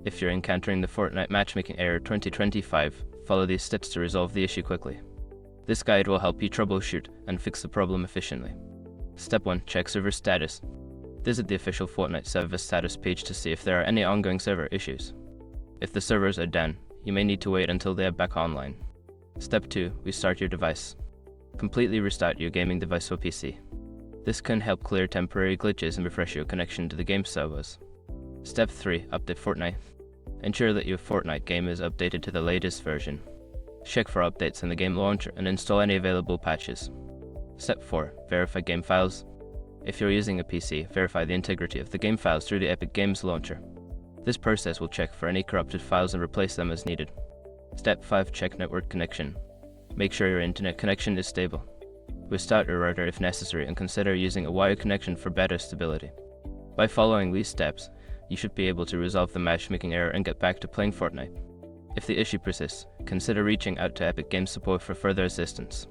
If you're encountering the Fortnite Matchmaking error 2025, follow these steps to resolve the issue quickly. This guide will help you troubleshoot and fix the problem efficiently. Step 1. Check server status. Visit the official Fortnite server status page to see if there are any ongoing server issues. If the servers are down, you may need to wait until they are back online. Step 2. Restart your device. Completely restart your gaming device or PC. This can help clear temporary glitches and refresh your connection to the game servers. Step 3. Update Fortnite. Ensure that your Fortnite game is updated to the latest version. Check for updates in the game launcher and install any available patches. Step 4. Verify game files. If you're using a PC, verify the integrity of the game files through the Epic Games launcher. This process will check for any corrupted files and replace them as needed. Step 5. Check network connection. Make sure your internet connection is stable. Restart your router if necessary and consider using a wired connection for better stability. By following these steps, you should be able to resolve the matchmaking error and get back to playing Fortnite. If the issue persists, consider reaching out to Epic Games support for further assistance.